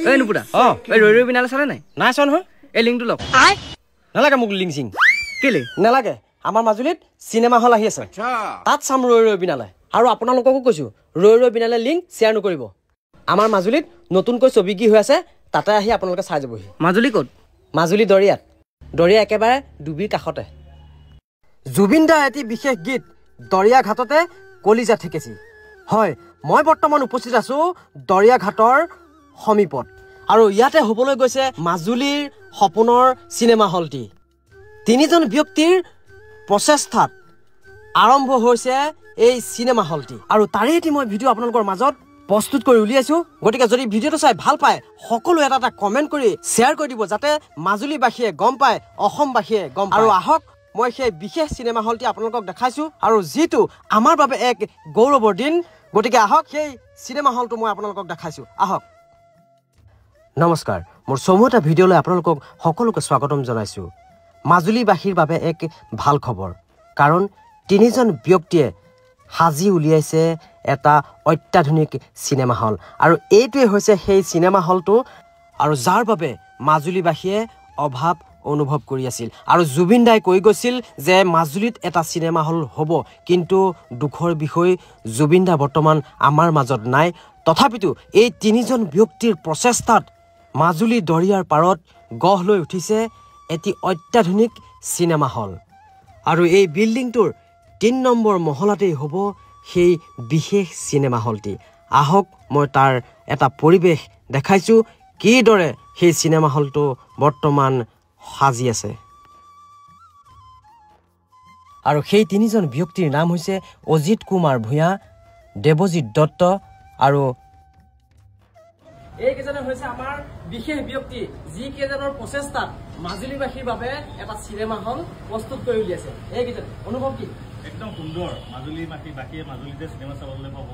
এই নুপুৰা এই ৰৈ ৰৈ বিনালে চালে নাই নাই চোৱা নহয় এই লিংকটো লওক নালাগে মোক লিংক চিং কেলে নালাগে আমাৰ মাজুলীত চিনেমা হল আহি আছে তাত চাম ৰৈ ৰৈ বিনালে আৰু আপোনালোককো কৈছো ৰৈ ৰৈ বিনালে লিংক শ্বেয়াৰ নকৰিব আমাৰ মাজুলীত নতুনকৈ ছবি কি হৈ আছে তাতে আহি আপোনালোকে চাই যাবহি মাজুলী ক'ত মাজুলী দৰিয়াত দৰিয়া একেবাৰে ডুবিৰ কাষতে জুবিন দাৰ এটি বিশেষ গীত দৰিয়া ঘাটতে কলিজা ঠেকেছি হয় মই বৰ্তমান উপস্থিত আছো দৰিয়া ঘাটৰ সমীপত আৰু ইয়াতে হ'বলৈ গৈছে মাজুলীৰ সপোনৰ চিনেমা হলটি তিনিজন ব্যক্তিৰ প্ৰচেষ্টাত আৰম্ভ হৈছে এই চিনেমা হলটি আৰু তাৰে এটি মই ভিডিঅ' আপোনালোকৰ মাজত প্ৰস্তুত কৰি উলিয়াইছো গতিকে যদি ভিডিঅ'টো চাই ভাল পায় সকলো এটা এটা কমেণ্ট কৰি শ্বেয়াৰ কৰি দিব যাতে মাজুলীবাসীয়ে গম পায় অসমবাসীয়ে গম পায় আৰু আহক মই সেই বিশেষ চিনেমা হলটি আপোনালোকক দেখাইছো আৰু যিটো আমাৰ বাবে এক গৌৰৱৰ দিন গতিকে আহক সেই চিনেমা হলটো মই আপোনালোকক দেখাইছো আহক নমস্কাৰ মোৰ চমুটা ভিডিঅ'লৈ আপোনালোকক সকলোকে স্বাগতম জনাইছো মাজুলীবাসীৰ বাবে এক ভাল খবৰ কাৰণ তিনিজন ব্যক্তিয়ে হাজি উলিয়াইছে এটা অত্যাধুনিক চিনেমা হল আৰু এইটোৱে হৈছে সেই চিনেমা হলটো আৰু যাৰ বাবে মাজুলীবাসীয়ে অভাৱ অনুভৱ কৰি আছিল আৰু জুবিন দাই কৈ গৈছিল যে মাজুলীত এটা চিনেমা হল হ'ব কিন্তু দুখৰ বিষয় জুবিন দা বৰ্তমান আমাৰ মাজত নাই তথাপিতো এই তিনিজন ব্যক্তিৰ প্ৰচেষ্টাত মাজুলী দৰিয়াৰ পাৰত গঢ় লৈ উঠিছে এটি অত্যাধুনিক চিনেমা হল আৰু এই বিল্ডিংটোৰ ৩ নম্বৰ মহলাতেই হ'ব সেই বিশেষ চিনেমা হলটি আহক মই তাৰ এটা পৰিৱেশ দেখাইছো কিদৰে সেই চিনেমা হলটো বৰ্তমান সাজি আছে আৰু সেই তিনিজন ব্যক্তিৰ নাম হৈছে অজিত কুমাৰ ভূঞা দেৱজিৎ দত্ত আৰু এইকেইজনে হৈছে আমাৰ বিশেষ ব্যক্তি যিকেইজনৰ প্ৰচেষ্টাত মাজুলীবাসীৰ বাবে এটা চিনেমা হল প্ৰস্তুত কৰি উলিয়াইছে এইকেইজন অনুভৱ কি একদম সুন্দৰ মাজুলীবাসীয়ে মাজুলীতে চিনেমা চাবলৈ পাব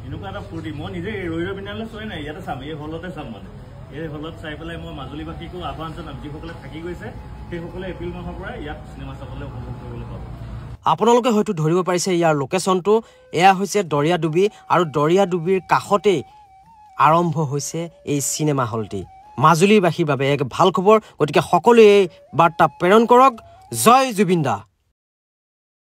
এনেকুৱা এটা ফূৰ্তি মই নিজে ৰৈ ৰৈ বিনালে চোৱাই নাই ইয়াতে চাম এই হলতে চাম মানে এই হলত চাই পেলাই মই মাজুলীবাসীকো আহ্বান জনাম যিসকলে থাকি গৈছে সেইসকলে এপ্ৰিল মাহৰ পৰা ইয়াত চিনেমা চাবলৈ উপভোগ কৰিবলৈ পাব আপোনালোকে হয়তো ধৰিব পাৰিছে ইয়াৰ লোকেশ্যনটো এয়া হৈছে দৰিয়াডুবি আৰু দৰিয়াডুবিৰ কাষতেই আৰম্ভ হৈছে এই চিনেমা হলটি মাজুলীবাসীৰ বাবে এক ভাল খবৰ গতিকে সকলোৱে এই বাৰ্তা প্ৰেৰণ কৰক জয় জুবিন দা